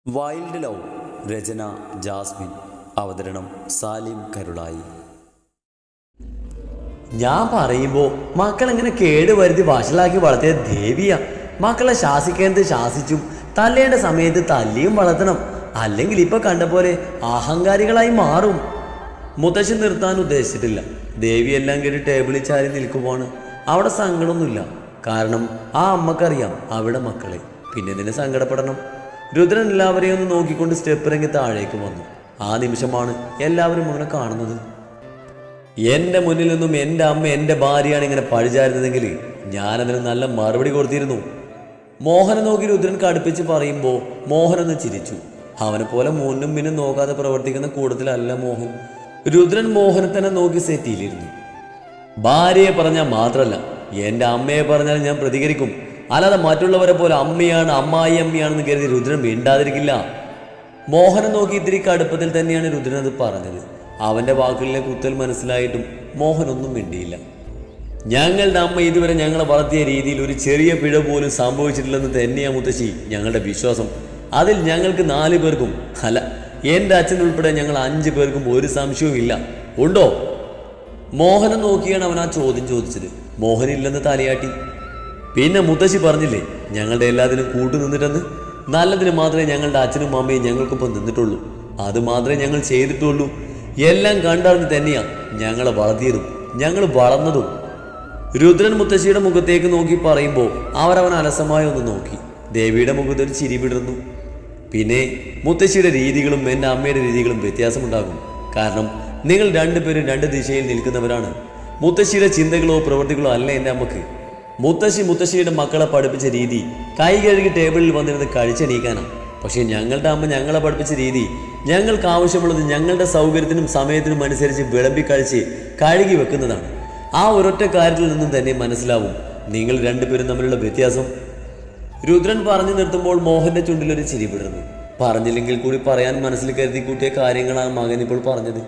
Wild love. രചന Jasmine. അവതരണം സാലിം കരുളായി. ഞാൻ പറയുമ്പോൾ മക്കളെങ്ങനെ കേടുവരുത്തി വഷളാക്കി വളർത്തിയ ദേവിയ. മക്കളെ ശാസിക്കേണ്ടത് ശാസിച്ചും തല്ലേണ്ട സമയത്ത് തല്ലിയും വളർത്തണം. അല്ലെങ്കിൽ ഇപ്പൊ കണ്ട പോലെ അഹങ്കാരികളായി മാറും. മുത്തശ്ശി നിർത്താൻ ഉദ്ദേശിച്ചിട്ടില്ല. ദേവി എല്ലാം കേട്ട് ടേബിളിൽ ചാരി നിൽക്കുമ്പോണ്. അവിടെ സങ്കടമൊന്നുമില്ല. കാരണം ആ അമ്മക്കറിയാം അവിടെ മക്കളെ. പിന്നെ ഇതിനെ സങ്കടപ്പെടണം. രുദ്രൻ എല്ലാവരെയും ഒന്ന് നോക്കിക്കൊണ്ട് സ്റ്റെപ്പ് ഇറങ്ങി താഴേക്ക് വന്നു. ആ നിമിഷമാണ് എല്ലാവരും അങ്ങനെ കാണുന്നത്. എൻ്റെ മുന്നിൽ നിന്നും എൻ്റെ അമ്മ എൻ്റെ ഭാര്യയാണ് ഇങ്ങനെ പഴിചാരുന്നതെങ്കിൽ ഞാനതിന് നല്ല മറുപടി കൊടുത്തിരുന്നു. മോഹനെ നോക്കി രുദ്രൻ കടുപ്പിച്ച് പറയുമ്പോൾ മോഹനൊന്ന് ചിരിച്ചു. അവനെ പോലെ മുന്നും പിന്നും നോക്കാതെ പ്രവർത്തിക്കുന്ന കൂട്ടത്തിലല്ല മോഹൻ. രുദ്രൻ മോഹനെ തന്നെ നോക്കി സെറ്റിയിലിരുന്നു. ഭാര്യയെ പറഞ്ഞാൽ മാത്രമല്ല, എൻ്റെ അമ്മയെ പറഞ്ഞാൽ ഞാൻ പ്രതികരിക്കും. അല്ലാതെ മറ്റുള്ളവരെ പോലെ അമ്മയാണ് അമ്മായി അമ്മയാണെന്ന് കരുതി രുദ്രൻ മിണ്ടാതിരിക്കില്ല. മോഹനെ നോക്കി ഇത്തിരി കടുപ്പത്തിൽ തന്നെയാണ് രുദ്രൻ അത് പറഞ്ഞത്. അവൻ്റെ വാക്കുകളിലെ കുത്തൽ മനസ്സിലായിട്ടും മോഹനൊന്നും മിണ്ടിയില്ല. ഞങ്ങളുടെ അമ്മ ഇതുവരെ ഞങ്ങളെ വളർത്തിയ രീതിയിൽ ഒരു ചെറിയ പിഴ പോലും സംഭവിച്ചിട്ടില്ലെന്ന് തന്നെയാണ് മുത്തശ്ശി ഞങ്ങളുടെ വിശ്വാസം. അതിൽ ഞങ്ങൾക്ക് 4 പേർക്കും, അല്ല എൻ്റെ അച്ഛൻ ഉൾപ്പെടെ ഞങ്ങൾ 5 പേർക്കും ഒരു സംശയവും ഇല്ല. ഉണ്ടോ? മോഹനെ നോക്കിയാണ് അവൻ ആ ചോദ്യം ചോദിച്ചത്. മോഹനില്ലെന്ന് തലയാട്ടി. പിന്നെ മുത്തശ്ശി പറഞ്ഞില്ലേ ഞങ്ങളുടെ എല്ലാത്തിനും കൂട്ടു നിന്നിട്ടെന്ന്. നല്ലതിന് മാത്രമേ ഞങ്ങളുടെ അച്ഛനും അമ്മയും ഞങ്ങൾക്കൊപ്പം നിന്നിട്ടുള്ളൂ. അത് മാത്രമേ ഞങ്ങൾ ചെയ്തിട്ടുള്ളൂ. എല്ലാം കണ്ടറിഞ്ഞ് തന്നെയാണ് ഞങ്ങളെ വളർത്തിയതും ഞങ്ങൾ വളർന്നതും. രുദ്രൻ മുത്തശ്ശിയുടെ മുഖത്തേക്ക് നോക്കി പറയുമ്പോൾ അവരവൻ അലസമായി ഒന്ന് നോക്കി. ദേവിയുടെ മുഖത്ത് ഒരു ചിരി വിടർന്നു. പിന്നെ മുത്തശ്ശിയുടെ രീതികളും എൻ്റെ അമ്മയുടെ രീതികളും വ്യത്യാസമുണ്ടാകും. കാരണം നിങ്ങൾ 2 പേരും 2 ദിശയിൽ നിൽക്കുന്നവരാണ്. മുത്തശ്ശിയുടെ ചിന്തകളോ പ്രവൃത്തികളോ അല്ല എൻ്റെ അമ്മക്ക്. മുത്തശ്ശിയുടെ മക്കളെ പഠിപ്പിച്ച രീതി കൈ കഴുകി ടേബിളിൽ വന്നിരുന്ന് കഴിച്ചെണീക്കാനാണ്. പക്ഷേ ഞങ്ങളുടെ അമ്മ ഞങ്ങളെ പഠിപ്പിച്ച രീതി ഞങ്ങൾക്ക് ആവശ്യമുള്ളത് ഞങ്ങളുടെ സൗകര്യത്തിനും സമയത്തിനും അനുസരിച്ച് വിളമ്പി കഴിച്ച് കഴുകി വെക്കുന്നതാണ്. ആ ഒരൊറ്റ കാര്യത്തിൽ നിന്നും തന്നെ മനസ്സിലാവും നിങ്ങൾ 2 പേരും തമ്മിലുള്ള വ്യത്യാസം. രുദ്രൻ പറഞ്ഞു നിർത്തുമ്പോൾ മോഹന്റെ ചുണ്ടിലൊരു ചിരി വിടർന്നു. പറഞ്ഞില്ലെങ്കിൽ കൂടി പറയാൻ മനസ്സിൽ കരുതി കൂട്ടിയ കാര്യങ്ങളാണ് മകൻ ഇപ്പോൾ പറഞ്ഞത്.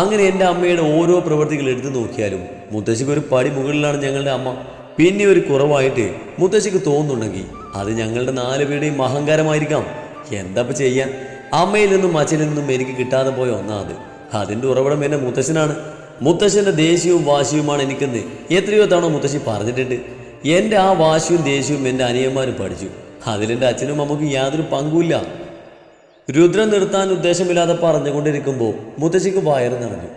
അങ്ങനെ എൻ്റെ അമ്മയുടെ ഓരോ പ്രവൃത്തികൾ എടുത്തു നോക്കിയാലും മുത്തശ്ശിക്ക് ഒരു പടി മുകളിലാണ് ഞങ്ങളുടെ അമ്മ. പിന്നെ ഒരു കുറവായിട്ട് മുത്തശ്ശിക്ക് തോന്നുന്നുണ്ടെങ്കിൽ അത് ഞങ്ങളുടെ 4 പേരുടെയും അഹങ്കാരമായിരിക്കാം. എന്താ ചെയ്യാൻ? അമ്മയിൽ നിന്നും അച്ഛനിൽ നിന്നും എനിക്ക് കിട്ടാതെ പോയ ഒന്നാത്. അതിൻ്റെ ഉറവിടം എൻ്റെ മുത്തശ്ശനാണ്. മുത്തശ്ശൻ്റെ ദേഷ്യവും വാശിയുമാണ് എനിക്കെന്ന് എത്രയോ തവണ മുത്തശ്ശി പറഞ്ഞിട്ടുണ്ട്. എൻ്റെ ആ വാശിയും ദേഷ്യവും എൻ്റെ അനിയന്മാരും പഠിച്ചു. അതിലെൻ്റെ അച്ഛനും അമ്മക്കും യാതൊരു പങ്കുമില്ല. രുദ്രൻ നിർത്താൻ ഉദ്ദേശമില്ലാതെ പറഞ്ഞുകൊണ്ടിരിക്കുമ്പോൾ മുത്തശ്ശിക്ക് വയറ് നിറഞ്ഞു.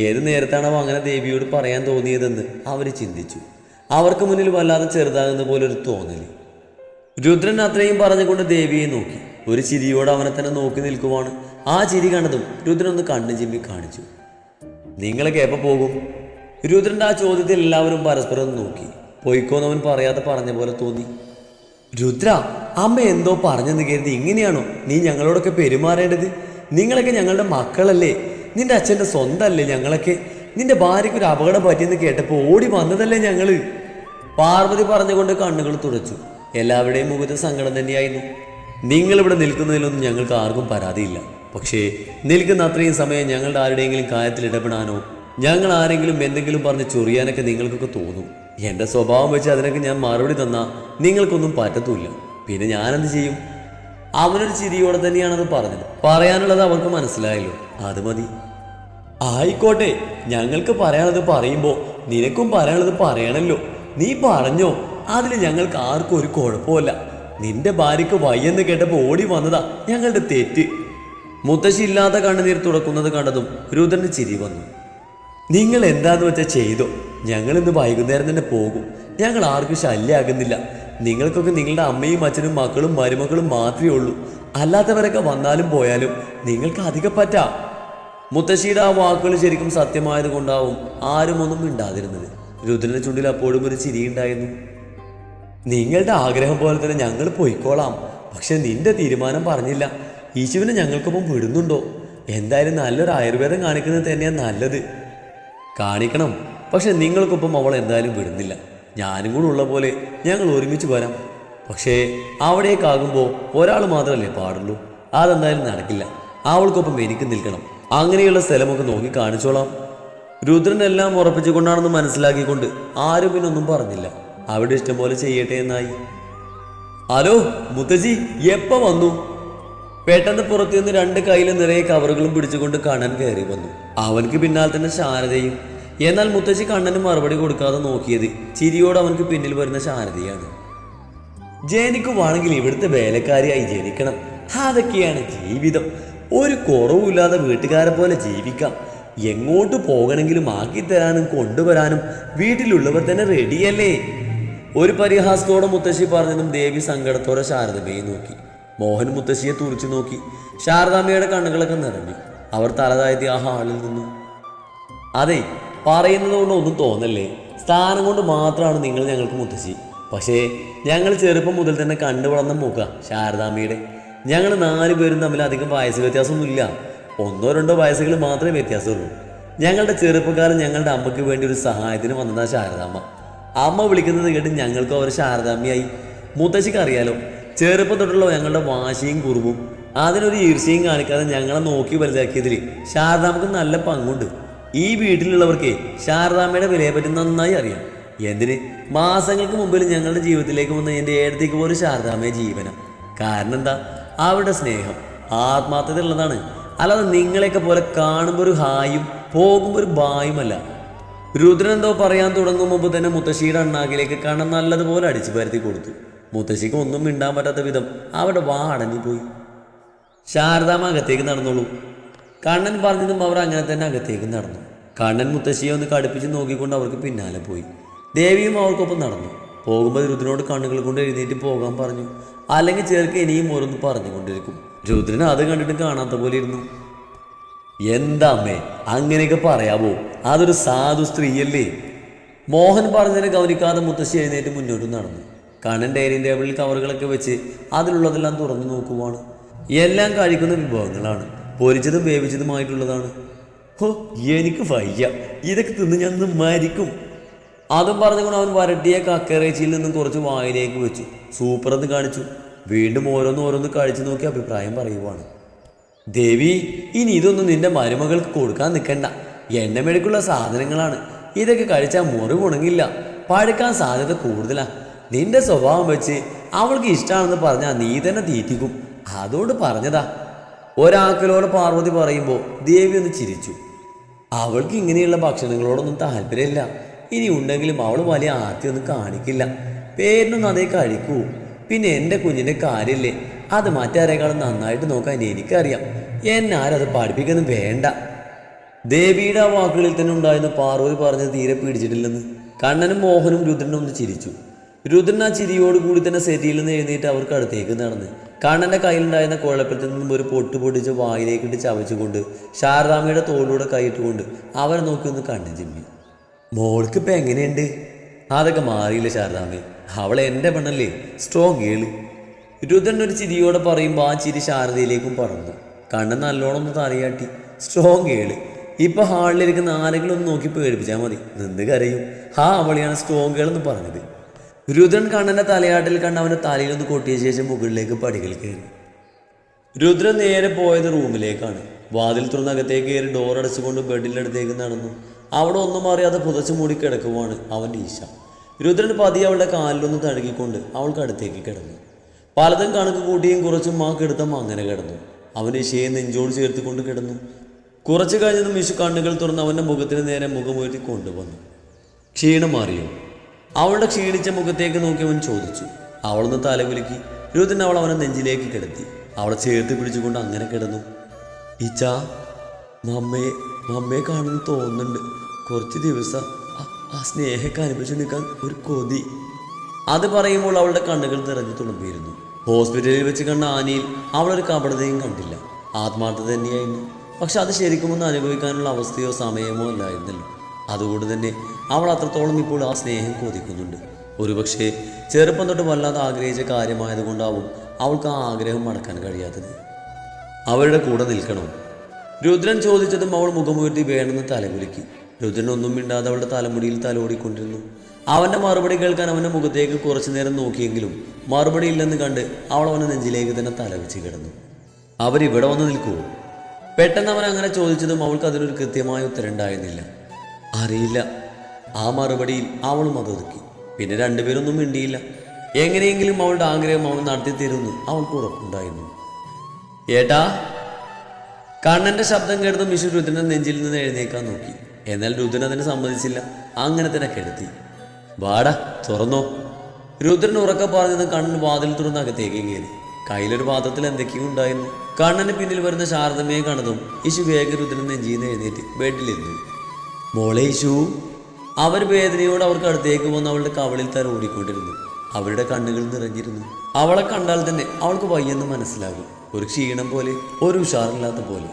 ഏത് നേരത്താണോ അങ്ങനെ ദേവിയോട് പറയാൻ തോന്നിയതെന്ന് അവർ ചിന്തിച്ചു. അവർക്ക് മുന്നിൽ വല്ലാതെ ചെറുതാകുന്ന പോലെ ഒരു തോന്നൽ. രുദ്രൻ അത്രയും പറഞ്ഞുകൊണ്ട് ദേവിയെ നോക്കി. ഒരു ചിരിയോട് അവനെ തന്നെ നോക്കി നിൽക്കുവാണ്. ആ ചിരി കണ്ടതും രുദ്രൻ ഒന്ന് കണ്ണു ചിമ്മി കാണിച്ചു. നിങ്ങളൊക്കെ എപ്പോൾ പോകും? രുദ്രൻ്റെ ആ ചോദ്യത്തിൽ എല്ലാവരും പരസ്പരം നോക്കി. പൊയ്ക്കോന്നവൻ പറയാതെ പറഞ്ഞ പോലെ തോന്നി. രുദ്ര, അമ്മ എന്തോ പറഞ്ഞെന്ന് കരുതി ഇങ്ങനെയാണോ നീ ഞങ്ങളോടൊക്കെ പെരുമാറേണ്ടത്? നിങ്ങളൊക്കെ ഞങ്ങളുടെ മക്കളല്ലേ? നിന്റെ അച്ഛൻ്റെ സ്വന്തമല്ലേ ഞങ്ങളൊക്കെ? നിന്റെ ഭാര്യയ്ക്കൊരു അപകടം പറ്റിയെന്ന് കേട്ടപ്പോൾ ഓടി വന്നതല്ലേ ഞങ്ങള്? പാർവതി പറഞ്ഞുകൊണ്ട് കണ്ണുകൾ തുടച്ചു. എല്ലാവരുടെയും മുഖത്ത് സങ്കടം തന്നെയായിരുന്നു. നിങ്ങളിവിടെ നിൽക്കുന്നതിലൊന്നും ഞങ്ങൾക്ക് ആർക്കും പരാതിയില്ല. പക്ഷേ നിൽക്കുന്ന അത്രയും സമയം ഞങ്ങളുടെ ആരുടെയെങ്കിലും കാര്യത്തിൽ ഇടപെടാനോ ഞങ്ങൾ ആരെങ്കിലും എന്തെങ്കിലും പറഞ്ഞ് ചൊറിയാനൊക്കെ നിങ്ങൾക്കൊക്കെ തോന്നും. എൻ്റെ സ്വഭാവം വെച്ച് അതിനൊക്കെ ഞാൻ മറുപടി തന്നാൽ നിങ്ങൾക്കൊന്നും പറ്റത്തുമില്ല. പിന്നെ ഞാനെന്ത് ചെയ്യും? അവനൊരു ചിരിയോടെ തന്നെയാണത് പറഞ്ഞത്. പറയാനുള്ളത് അവർക്ക് മനസ്സിലായല്ലോ, അത് മതി. ആയിക്കോട്ടെ, ഞങ്ങൾക്ക് പറയാനുള്ളത് പറയുമ്പോൾ നിനക്കും പറയാനുള്ളത് പറയണല്ലോ. നീ പറഞ്ഞോ, അതിൽ ഞങ്ങൾക്ക് ആർക്കും ഒരു കുഴപ്പമില്ല. നിന്റെ ഭാര്യയ്ക്ക് വയ്യെന്ന് കേട്ടപ്പോൾ ഓടി വന്നതാ ഞങ്ങളുടെ തെറ്റ്. മുത്തശ്ശി ഇല്ലാത്ത കണ്ണുനീർ തുടക്കുന്നത് കണ്ടതും രുദ്രന് ചിരി വന്നു. നിങ്ങൾ എന്താന്ന് വെച്ചാൽ ചെയ്തോ. ഞങ്ങളിന്ന് വൈകുന്നേരം തന്നെ പോകും. ഞങ്ങൾ ആർക്കും ശല്യമാകുന്നില്ല. നിങ്ങൾക്കൊക്കെ നിങ്ങളുടെ അമ്മയും അച്ഛനും മക്കളും മരുമക്കളും മാത്രമേ ഉള്ളൂ. അല്ലാത്തവരൊക്കെ വന്നാലും പോയാലും നിങ്ങൾക്ക് അധികം പറ്റാം. മുത്തശ്ശിയുടെ ആ വാക്കുകൾ ശരിക്കും സത്യമായത് കൊണ്ടാവും ആരും ഒന്നും മിണ്ടാതിരുന്നത്. രുദ്രന്റെ ചുണ്ടിൽ അപ്പോഴും ഒരു ചിരിയുണ്ടായിരുന്നു. നിങ്ങളുടെ ആഗ്രഹം പോലെ തന്നെ ഞങ്ങൾ പോയിക്കോളാം. പക്ഷെ നിന്റെ തീരുമാനം പറഞ്ഞില്ല. ഈശുവിനെ ഞങ്ങൾക്കൊപ്പം വിടുന്നുണ്ടോ? എന്തായാലും നല്ലൊരു ആയുർവേദം കാണിക്കുന്നത് തന്നെയാണ് നല്ലത്. കാണിക്കണം, പക്ഷെ നിങ്ങൾക്കൊപ്പം അവൾ എന്തായാലും വിടുന്നില്ല. ഞാനും കൂടെ ഉള്ള പോലെ ഞങ്ങൾ ഒരുമിച്ച് വരാം. പക്ഷേ അവിടേക്കാകുമ്പോൾ ഒരാൾ മാത്രമല്ലേ പാടുള്ളൂ. അതെന്തായാലും നടക്കില്ല. അവൾക്കൊപ്പം എനിക്ക് നിൽക്കണം. അങ്ങനെയുള്ള സ്ഥലമൊക്കെ നോക്കി കാണിച്ചോളാം. രുദ്രൻ എല്ലാം ഉറപ്പിച്ചുകൊണ്ടാണെന്ന് മനസ്സിലാക്കിക്കൊണ്ട് ആരും പിന്നൊന്നും പറഞ്ഞില്ല. അവിടെ ഇഷ്ടം പോലെ ചെയ്യട്ടെ എന്നായി. ഹലോ മുത്തശ്ശി, എപ്പോൾ വന്നു? പെട്ടെന്ന് പുറത്തുനിന്ന് 2 കയ്യിലും നിറയെ കവറുകളും പിടിച്ചുകൊണ്ട് കണ്ണൻ കയറി വന്നു. അവനക്ക് പിന്നാലെ തന്നെ ശാരദയും. എന്നാൽ മുത്തശ്ശി കണ്ണന് മറുപടി കൊടുക്കാതെ നോക്കിയത് ചിരിയോട് അവനക്ക് പിന്നിൽ വരുന്ന ശാരദയാണ്. ജനിക്കുവാണെങ്കിൽ ഇവിടുത്തെ വേലക്കാരിയായി ജനിക്കണം, അതൊക്കെയാണ് ജീവിതം. ഒരു കുറവുമില്ലാതെ വീട്ടുകാരെ പോലെ ജീവിക്കാം. എങ്ങോട്ട് പോകണമെങ്കിലും ആക്കിത്തരാനും കൊണ്ടുവരാനും വീട്ടിലുള്ളവർ തന്നെ റെഡിയല്ലേ? ഒരു പരിഹാസത്തോടെ മുത്തശ്ശി പറഞ്ഞതും ദേവി സങ്കടത്തോടെ ശാരദമ്മയെ നോക്കി. മോഹൻ മുത്തശ്ശിയെ തുറിച്ചു നോക്കി. ശാരദാമ്മയുടെ കണ്ണുകളൊക്കെ നിറഞ്ഞു. അവർ തലതാഴ്ത്തി ആ ഹാളിൽ നിന്നു. അതെ, പറയുന്നത് കൊണ്ട് ഒന്നും തോന്നല്ലേ. സ്ഥാനം കൊണ്ട് മാത്രമാണ് നിങ്ങൾ ഞങ്ങൾക്ക് മുത്തശ്ശി. പക്ഷേ ഞങ്ങൾ ചെറുപ്പം മുതൽ തന്നെ കണ്ടു വളർന്ന മുഖ ശാരദാമ്മയുടെ. ഞങ്ങൾ 4 പേരും തമ്മിൽ അധികം വയസ്സ് വ്യത്യാസമൊന്നുമില്ല. 1-2 വയസ്സുകൾ മാത്രമേ വ്യത്യാസമുള്ളൂ. ഞങ്ങളുടെ ചെറുപ്പക്കാലം ഞങ്ങളുടെ അമ്മയ്ക്ക് വേണ്ടി ഒരു സഹായത്തിന് വന്നതാ ശാരദാമ്മ. അമ്മ വിളിക്കുന്നത് കേട്ട് ഞങ്ങൾക്കും അവർ ശാരദാമ്മയായി. മുത്തശ്ശിക്ക് അറിയാലോ, ചെറുപ്പം തൊട്ടുള്ള ഞങ്ങളുടെ വാശിയും കുറുമ്പും. അതിനൊരു ഈർഷ്യയും കാണിക്കാതെ ഞങ്ങളെ നോക്കി വലുതാക്കിയതിൽ ശാരദാമ്മക്ക് നല്ല പങ്കുണ്ട്. ഈ വീട്ടിലുള്ളവർക്ക് ശാരദാമ്മയുടെ വിലയെ പറ്റി നന്നായി അറിയാം. എന്തിന്, മാസങ്ങൾക്ക് മുമ്പിൽ ഞങ്ങളുടെ ജീവിതത്തിലേക്ക് വന്ന എൻ്റെ ഏടത്തേക്ക് പോലും ശാരദാമ്മയെ ജീവനം. കാരണം എന്താ? അവരുടെ സ്നേഹം ആത്മാർത്ഥതയുള്ളതാണ്. അല്ലാതെ നിങ്ങളെയൊക്കെ പോലെ കാണുമ്പോൾ ഒരു ഹായും പോകുമ്പോൾ ഒരു ബായുമല്ല. രുദ്രൻ എന്തോ പറയാൻ തുടങ്ങും മുമ്പ് തന്നെ മുത്തശ്ശിയുടെ അണ്ണാക്കിലേക്ക് കണ്ണൻ നല്ലതുപോലെ അടിച്ചു പരത്തി കൊടുത്തു. മുത്തശ്ശിക്ക് ഒന്നും മിണ്ടാൻ പറ്റാത്ത വിധം അവിടെ വാ അടഞ്ഞു പോയി. ശാരദാമ്മ അകത്തേക്ക് നടന്നോളൂ. കണ്ണൻ പറഞ്ഞതും അവർ അങ്ങനെ തന്നെ അകത്തേക്ക് നടന്നു. കണ്ണൻ മുത്തശ്ശിയെ ഒന്ന് കടുപ്പിച്ച് നോക്കിക്കൊണ്ട് അവർക്ക് പിന്നാലെ പോയി. ദേവിയും അവർക്കൊപ്പം നടന്നു. പോകുമ്പോൾ രുദ്രനോട് കണ്ണുകൾ കൊണ്ട് എഴുന്നേറ്റ് പോകാൻ പറഞ്ഞു. അല്ലെങ്കിൽ ചേർക്ക് ഇനിയും ഓരോന്ന് പറഞ്ഞുകൊണ്ടിരിക്കും. രുദ്രൻ അത് കണ്ടിട്ട് കാണാത്ത പോലെ ഇരുന്നു. എന്താ അമ്മേ അങ്ങനെയൊക്കെ പറയാവോ? അതൊരു സാധു സ്ത്രീയല്ലേ? മോഹൻ പറഞ്ഞതിനെ ഗൗനിക്കാതെ മുത്തശ്ശി എഴുന്നേറ്റ് മുന്നോട്ട് നടന്നു. കണ്ണൻ ഡൈനിങ് ടേബിളിൽ കവറുകളൊക്കെ വെച്ച് അതിലുള്ളതെല്ലാം തുറന്നു നോക്കുവാണ്. എല്ലാം കഴിക്കുന്ന വിഭവങ്ങളാണ്. പൊരിച്ചതും വേവിച്ചതുമായിട്ടുള്ളതാണ്. ഹോ, എനിക്ക് വയ്യ, ഇതൊക്കെ തിന്ന് ഞാൻ മരിക്കും. അതും പറഞ്ഞുകൊണ്ട് അവൻ വരട്ടിയ കക്കറേച്ചിയിൽ നിന്നും കുറച്ച് വായിലേക്ക് വെച്ചു. സൂപ്പറെന്ന് കാണിച്ചു. വീണ്ടും ഓരോന്ന് കഴിച്ചു നോക്കി അഭിപ്രായം പറയുവാണ്. ദേവി, ഇനി ഇതൊന്നും നിന്റെ മരുമകൾക്ക് കൊടുക്കാൻ നിൽക്കണ്ട. എണ്ണമെടുക്കുള്ള സാധനങ്ങളാണ്. ഇതൊക്കെ കഴിച്ചാൽ മുറിവുണങ്ങില്ല, പഴുക്കാൻ സാധ്യത കൂടുതലാ. നിന്റെ സ്വഭാവം വെച്ച് അവൾക്ക് ഇഷ്ടമാണെന്ന് പറഞ്ഞാൽ നീ തന്നെ തീറ്റിക്കും. അതുകൊണ്ട് പറഞ്ഞതാ. ഒരാക്കലോടെ പാർവതി പറയുമ്പോൾ ദേവി ഒന്ന് ചിരിച്ചു. അവൾക്ക് ഇങ്ങനെയുള്ള ഭക്ഷണങ്ങളോടൊന്നും താല്പര്യമില്ല. ഇനി ഉണ്ടെങ്കിലും അവൾ വലിയ ആർത്തിയൊന്നും കാണിക്കില്ല. പേരിനൊന്നും അതേ കഴിക്കൂ. പിന്നെ എൻ്റെ കുഞ്ഞിൻ്റെ കാര്യമില്ലേ, അത് മറ്റാരേക്കാളും നന്നായിട്ട് നോക്കാൻ എനിക്കറിയാം. എന്നാരത് പഠിപ്പിക്കൊന്നും വേണ്ട. ദേവിയുടെ ആ വാക്കുകളിൽ തന്നെ ഉണ്ടായിരുന്ന പാർവതി പറഞ്ഞത് തീരെ പിടിച്ചിട്ടില്ലെന്ന് കണ്ണനും മോഹനും രുദ്രനും ഒന്ന് ചിരിച്ചു. രുദ്രൻ ആ ചിരിയോടുകൂടി തന്നെ സെറ്റിയിൽ നിന്ന് എഴുന്നേറ്റ് അവർക്ക് അടുത്തേക്ക് നടന്ന് കണ്ണൻ്റെ കയ്യിലുണ്ടായിരുന്ന കുഴപ്പത്തിൽ നിന്നും ഒരു പൊട്ട് പൊട്ടിച്ച് വായിലേക്കിട്ട് ചവച്ചുകൊണ്ട് ശാരദാമ്മയുടെ തോളിലൂടെ കൈയിട്ടുകൊണ്ട് അവരെ നോക്കി ഒന്ന് കണ്ണു ചിമ്മി. മോൾക്ക് ഇപ്പം എങ്ങനെയുണ്ട്? അതൊക്കെ മാറിയില്ല ശാരദാമ്മേ, അവളെ എൻ്റെ പെണ്ണല്ലേ, സ്ട്രോങ് കേള്. രുദ്രൻ ഒരു ചിരിയോടെ പറയുമ്പോൾ ആ ചിരി ശാരദയിലേക്കും പറന്നു. കണ്ണൻ നല്ലോണം ഒന്ന് തലയാട്ടി. സ്ട്രോങ് കേള്. ഇപ്പം ഹാളിലിരിക്കുന്ന ആരെങ്കിലും ഒന്ന് നോക്കി പേടിപ്പിച്ചാൽ മതി, നിന്ന് കരയും. അവളിയാണ് സ്ട്രോങ് കേൾ എന്ന് പറഞ്ഞത്. രുദ്രൻ കണ്ണൻ്റെ തലയാട്ടിൽ കണ്ട് അവൻ്റെ തലയിലൊന്ന് കൊട്ടിയ ശേഷം മുകളിലേക്ക് പടികൾ കയറി. രുദ്രൻ നേരെ പോയത് റൂമിലേക്കാണ്. വാതിൽ തുറന്നകത്തേക്ക് കയറി ഡോർ അടച്ചുകൊണ്ട് ബെഡിൻ്റെ അടുത്തേക്ക് നടന്നു. അവിടെ ഒന്നും അറിയാതെ പുതച്ചു മൂടി കിടക്കുവാണ് അവൻ്റെ ഈശ. രുദ്രൻ പതിയെ അവളുടെ കാലിലൊന്ന് തഴുകിക്കൊണ്ട് അവൾക്ക് അടുത്തേക്ക് കിടന്നു. പലതും കണക്ക് കൂട്ടിയും കുറച്ചും ആ കിടത്തം അങ്ങനെ കിടന്നു. അവൻ ഈശയെ നെഞ്ചോട് ചേർത്തുകൊണ്ട് കിടന്നു. കുറച്ചു കഴിഞ്ഞതും ഈശു കണ്ണുകൾ തുറന്ന് അവൻ്റെ മുഖത്തിന് നേരെ മുഖമുയർത്തി കൊണ്ടുവന്നു. ക്ഷീണം മാറിയോ? അവളുടെ ക്ഷീണിച്ച മുഖത്തേക്ക് നോക്കി അവൻ ചോദിച്ചു. അവളൊന്ന് തലകുലുക്കി. രുദ്രൻ അവൾ അവനെ നെഞ്ചിലേക്ക് കിടത്തി. അവളെ ചേർത്ത് പിടിച്ചുകൊണ്ട് അങ്ങനെ കിടന്നു. ഈച്ചാ, മമ്മയെ കാണുന്നു തോന്നുന്നുണ്ട്. കുറച്ച് ദിവസം ആ സ്നേഹമൊക്കെ അനുഭവിച്ചു നിൽക്കാൻ ഒരു കൊതി. അത് പറയുമ്പോൾ അവളുടെ കണ്ണുകൾ നിറഞ്ഞു തുളുമ്പിയിരുന്നു. ഹോസ്പിറ്റലിൽ വെച്ച് കണ്ട ആനയിൽ അവളൊരു കപടതയും കണ്ടില്ല. ആത്മാർത്ഥത തന്നെയായിരുന്നു. പക്ഷെ അത് ശരിക്കും ഒന്ന് അനുഭവിക്കാനുള്ള അവസ്ഥയോ സമയമോ അല്ലായിരുന്നല്ലോ. അതുകൊണ്ട് തന്നെ അവൾ അത്രത്തോളം ഇപ്പോൾ ആ സ്നേഹം കൊതിക്കുന്നുണ്ട്. ഒരുപക്ഷെ ചെറുപ്പം തൊട്ട് വല്ലാതെ ആഗ്രഹിച്ച കാര്യമായതുകൊണ്ടാവും അവൾക്ക് ആ ആഗ്രഹം മടക്കാൻ കഴിയാത്തത്. അവരുടെ കൂടെ നിൽക്കണോ? രുദ്രൻ ചോദിച്ചതും അവൾ മുഖമുയർത്തി വേണമെന്ന് തലകുലുക്കി. രുദ്രൻ ഒന്നും മിണ്ടാതെ അവളുടെ തലമുടിയിൽ തലോടിക്കൊണ്ടിരുന്നു. അവൻ്റെ മറുപടി കേൾക്കാൻ അവൻ്റെ മുഖത്തേക്ക് കുറച്ചു നേരം നോക്കിയെങ്കിലും മറുപടി ഇല്ലെന്ന് കണ്ട് അവൾ അവൻ്റെ നെഞ്ചിലേക്ക് തന്നെ തലവെച്ച് കിടന്നു. അവരിവിടെ വന്ന് നിൽക്കുമോ? പെട്ടെന്ന് അവൻ അങ്ങനെ ചോദിച്ചതും അവൾക്ക് അതിനൊരു കൃത്യമായ ഉത്തരം ഉണ്ടായിരുന്നില്ല. അറിയില്ല. ആ മറുപടിയിൽ അവളും അതൊതുക്കി. പിന്നെ രണ്ടുപേരൊന്നും മിണ്ടിയില്ല. എങ്ങനെയെങ്കിലും അവളുടെ ആഗ്രഹം അവൻ നടത്തി തരുമെന്ന് അവൾക്ക് ഉറപ്പുണ്ടായിരുന്നു. ഏട്ടാ. കണ്ണന്റെ ശബ്ദം കേട്ടതും വിഷു രുദ്രന്റെ നെഞ്ചിൽ നിന്ന് എഴുന്നേക്കാൻ നോക്കി. എന്നാൽ രുദ്രൻ അതിന് സമ്മതിച്ചില്ല. അങ്ങനെ തന്നെ കിടത്തി. വാടാ, തുറന്നോ. രുദ്രൻ ഉറക്കെ പറഞ്ഞത് കണ്ണൻ വാതിൽ തുറന്ന് അകത്തേക്ക് കയറി. കയ്യിലൊരു പാത്രത്തിൽ എന്തൊക്കെയോ ഉണ്ടായിരുന്നു. കണ്ണന് പിന്നിൽ വരുന്ന ശാരദമ്മയെ കണ്ടതും ഇഷു വേഗം രുദ്രൻ നെഞ്ചിൽ നിന്ന് എഴുന്നേറ്റ് ബെഡിലിരുന്നു. മോളെ ഇഷു. അവർ വേദനയോട് അവർക്ക് അടുത്തേക്ക് വന്ന് അവളുടെ കവളിൽ തല ഓടിക്കൊണ്ടിരുന്നു. അവരുടെ കണ്ണുകൾ നിറഞ്ഞിരുന്നു. അവളെ കണ്ടാൽ തന്നെ അവൾക്ക് വയ്യെന്ന് മനസ്സിലാകും. ഒരു ക്ഷീണം പോലെ, ഒരു ഉഷാറില്ലാത്ത പോലെ.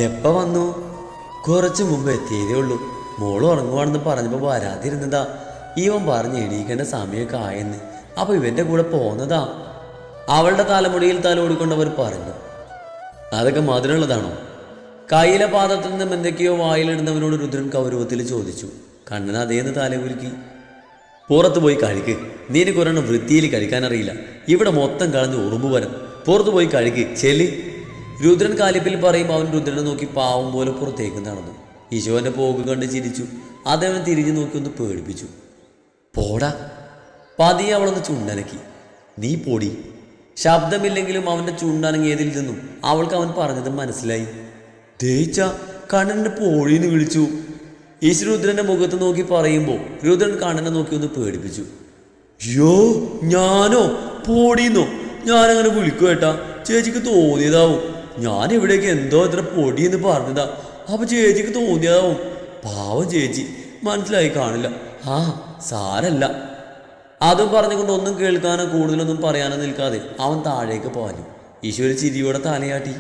എപ്പ വന്നു? കുറച്ചു മുമ്പ് എത്തിയതേ ഉള്ളൂ. മോള് ഉറങ്ങുവാണെന്ന് പറഞ്ഞപ്പോൾ വരാതിരുന്നതാ. ഇവൻ പറഞ്ഞ് എണീക്കേണ്ട സമയമൊക്കെ ആയെന്ന്. അപ്പൊ ഇവന്റെ കൂടെ പോന്നതാ. അവളുടെ തലമുടിയിൽ തല ഓടിക്കൊണ്ടവർ പറഞ്ഞു. അതൊക്കെ മധുരമുള്ളതാണോ? കയ്യിലെ പാത്രത്തിൽ നിന്നും എന്തൊക്കെയോ വായിലിടുന്നവനോട് രുദ്രൻ കൗരവത്തിൽ ചോദിച്ചു. കണ്ണൻ അതേന്ന് തലകുലുക്കി. പുറത്തു പോയി കഴിക്ക്. നീന് കുറഞ്ഞ വൃത്തിയിൽ കഴിക്കാനറിയില്ല. ഇവിടെ മൊത്തം കളഞ്ഞ് ഉറുമ്പ് വരം. പുറത്തു പോയി കഴിക്ക്, ചെല്ലി. രുദ്രൻ കാലിപ്പിൽ പറയുമ്പോൾ അവൻ രുദ്രനെ നോക്കി പാവം പോലെ പുറത്തേക്ക് നടന്നു. ഈശോന്റെ പോക്ക് കണ്ട് ചിരിച്ചു. അതവൻ തിരിഞ്ഞു നോക്കി ഒന്ന് പേടിപ്പിച്ചു. പോടാ. പതിയെ അവളൊന്ന് ചുണ്ടനക്കി. നീ പൊടി. ശബ്ദമില്ലെങ്കിലും അവന്റെ ചുണ്ടനങ്ങിയതിൽ നിന്നും അവൾക്ക് അവൻ പറഞ്ഞത് മനസ്സിലായി. ദേച്ച കണ്ണനെ പോഴീന്ന് വിളിച്ചു. ഈശു രുദ്രന്റെ മുഖത്ത് നോക്കി പറയുമ്പോൾ രുദ്രൻ കണ്ണനെ നോക്കി ഒന്ന് പേടിപ്പിച്ചു. യോ, ഞാനോ? പോടീന്നോ? ഞാനങ്ങനെ വിളിക്കും ഏട്ടാ. ചേച്ചിക്ക് തോന്നിയതാവും. ഞാൻ ഇവിടേക്ക് എന്തോ ഇത്ര പൊടിയെന്ന് പറഞ്ഞതാ. അപ്പൊ ചേച്ചിക്ക് തോന്നിയതാവും. പാവം ചേച്ചി, മനസ്സിലായി കാണില്ല. ആ, സാരല്ല. അതും പറഞ്ഞുകൊണ്ട് ഒന്നും കേൾക്കാനോ കൂടുതലൊന്നും പറയാനോ നിൽക്കാതെ അവൻ താഴേക്ക് പോഞ്ഞു. ഈശോ ചിരിയോടെ തലയാട്ടി.